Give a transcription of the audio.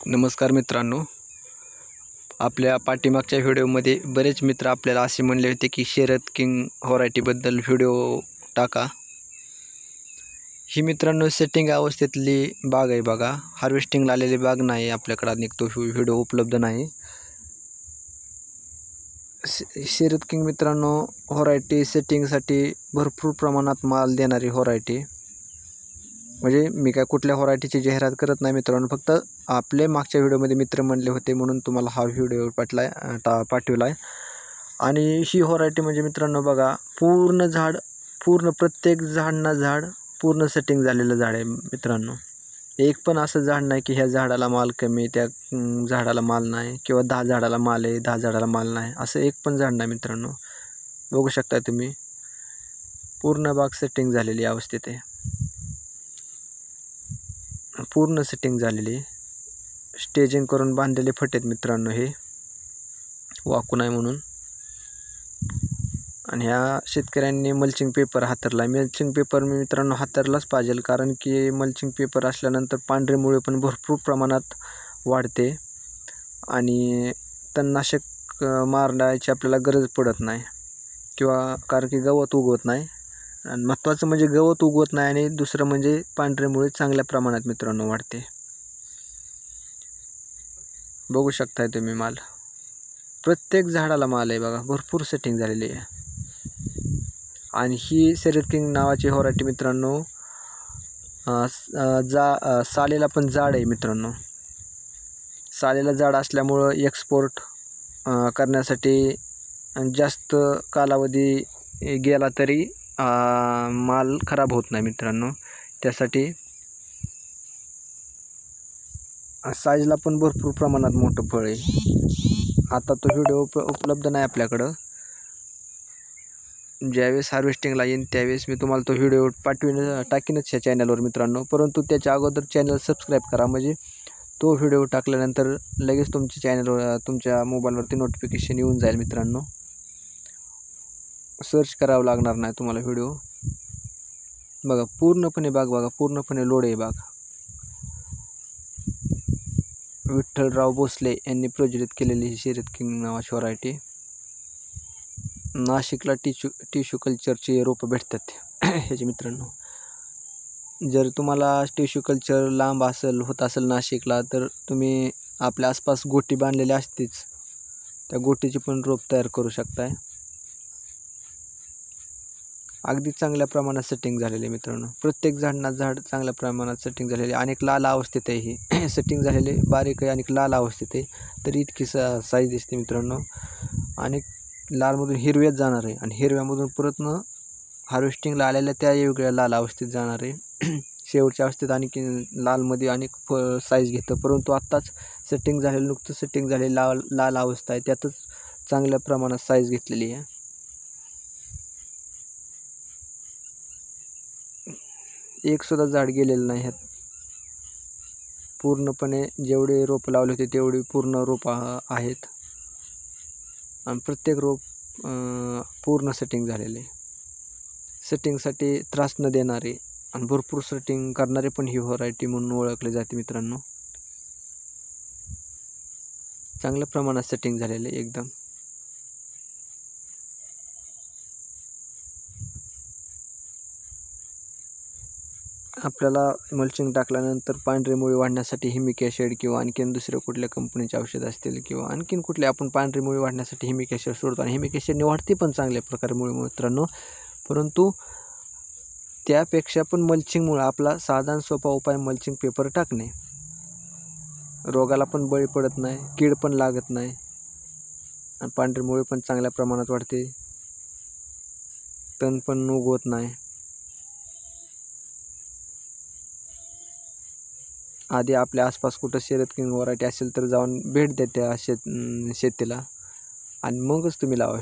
नमस्कार मित्रांनो, आपल्या पाठीमागच्या व्हिडिओमध्ये बरेच मित्र आपल्याला असे म्हणले होते की शरद किंग व्हरायटीबद्दल व्हिडिओ टाका। ही मित्रांनो सेटिंग अवस्थेतली बाग आहे बघा, हार्वेस्टिंगला आलेली बाग नाही, आपल्याकडे अनेक तो व्हिडिओ उपलब्ध नाही। शरद किंग मित्रांनो व्हरायटी सेटिंगसाठी भरपूर प्रमाणात माल देणारी व्हरायटी। म्हणजे मी काय कुठल्या व्हरायटीची जाहिरात करत नाही मित्रांनो, फक्त आपले मागच्या व्हिडिओमध्ये मित्र म्हणले होते म्हणून तुम्हाला हा व्हिडिओ पाठवलाय। आणि ही व्हरायटी म्हणजे मित्रांनो बघा, पूर्ण प्रत्येक झाड पूर्ण सेटिंग झालेलं झाड आहे मित्रांनो। एक पण असं झाड नाही की ह्या झाडाला माल कमी, त्या झाडाला माल नाही, किंवा 10 झाडाला माल आहे 10 झाडाला माल नाही, असं एक पण झाड नाही मित्रांनो। बघू शकता तुम्ही, पूर्ण बाग सेटिंग झालेली अवस्थेत आहे, पूर्ण सेटिंग झालेली, स्टेजिंग करून बांधलेले फटेत मित्रांनो, हे वाकू नाही म्हणून। आणि ह्या शेतकऱ्यांनी मल्चिंग पेपर हातरला। मल्चिंग पेपर मित्रांनो हातरलाच पाहिजे, कारण की मल्चिंग पेपर असल्यानंतर पांढरे मुळे पण भरपूर प्रमाणात वाढते आणि तणनाशक मारण्याची आपल्याला गरज पडत नाही, किंवा कारण की गवत उगवत नाही। आणि महत्त्वाचं म्हणजे गवत उगवत नाही, आणि दुसरं म्हणजे पांढरे मुळे चांगल्या प्रमाणात मित्रांनो वाढते। बघू शकताय तुम्ही, माल प्रत्येक झाडाला माल आहे बघा, भरपूर सेटिंग झालेली आहे। आणि ही शरद किंग नावाची व्हरायटी मित्रांनो सालेला पण जाड आहे मित्रांनो। सालेला जाड असल्यामुळं एक्सपोर्ट करण्यासाठी जास्त कालावधी गेला तरी माल खराब होत नाही मित्रांनो। त्यासाठी साईजला पण भरपूर प्रमाणात मोठं फळ आहे। आता तो व्हिडिओ उपलब्ध नाही आपल्याकडं, ज्यावेळेस हार्वेस्टिंगला येईन त्यावेळेस मी तुम्हाला तो व्हिडिओ टाकीनच ह्या चॅनलवर मित्रांनो। परंतु त्याच्या अगोदर चॅनल सबस्क्राईब करा, म्हणजे तो व्हिडिओ टाकल्यानंतर लगेच तुमच्या चॅनलवर, तुमच्या मोबाईलवरती नोटिफिकेशन येऊन जाईल मित्रांनो। सर्च करावं लागणार नाही तुम्हाला व्हिडिओ। बघा पूर्णपणे बाग, बघा पूर्णपणे लोड आहे बाग। विठ्ठलराव भोसले यांनी प्रज्वलित केलेली ही शरद किंग नावाची व्हरायटी। नाशिकला टिश्यू कल्चरची रोपं भेटतात ह्याचे मित्रांनो। जर तुम्हाला टिश्यू कल्चर लांब होत असेल नाशिकला, तर तुम्ही आपल्या आसपास गोटी बांधलेली असतेच, त्या गोटीची पण रोप तयार करू शकताय। अगदी चांगल्या प्रमाणात सेटिंग झालेले मित्रांनो, प्रत्येक झाड चांगल्या प्रमाणात सेटिंग झालेले। अनेक लाल अवस्थेत आहे ही सेटिंग झालेले, बारीक आहे, अनेक लाल अवस्थेत आहे, तरी इतकी साईज दिसते मित्रांनो। आणि लालमधून हिरव्यात जाणार आहे, आणि हिरव्यामधून परत हार्वेस्टिंगला आलेल्या त्या वेगळ्या लाल अवस्थेत जाणार आहे। शेवटच्या अवस्थेत आणखी लालमध्ये अनेक साईज घेतं, परंतु आत्ताच सेटिंग झालेलं, नुकतं सेटिंग झालेली लाल अवस्था आहे, त्यातच चांगल्या प्रमाणात साईज घेतलेली आहे। एक सुद्धा झाड गेलेलं नाही ह्यात, पूर्णपणे जेवढे रोप लावले होते तेवढे पूर्ण रोप आहेत, आणि प्रत्येक रोप पूर्ण सेटिंग झालेले। सेटिंगसाठी त्रास न देणारे आणि भरपूर सेटिंग करणारे पण ही व्हरायटी म्हणून ओळखली जाते मित्रांनो। चांगल्या प्रमाणात सेटिंग झालेले एकदम। आपल्याला मल्चिंग टाकल्यानंतर पांढरे मुळे वाढण्यासाठी हिमिक ॲसिड किंवा आणखीन दुसऱ्या कुठल्या कंपनीचे औषध असतील, किंवा आणखीन कुठले आपण पांढरे मुळे वाढण्यासाठी हिमिक ॲसिड सोडतो, आणि हिमिक ॲसिडने वाढते पण चांगल्या प्रकारे मुळे मित्रांनो। परंतु त्यापेक्षा पण मल्चिंगमुळे आपला साधा सोपा उपाय मल्चिंग पेपर टाकणे, रोगाला पण बळी पडत नाही, कीड पण लागत नाही, आणि पांढरे मुळे पण चांगल्या प्रमाणात वाढते, तण पण उगवत नाही। आधी आपल्या आसपास कुठं शरद किंग व्हरायटी असेल तर जाऊन भेट द्या त्या शेतीला, आणि मगच तुम्ही लावा।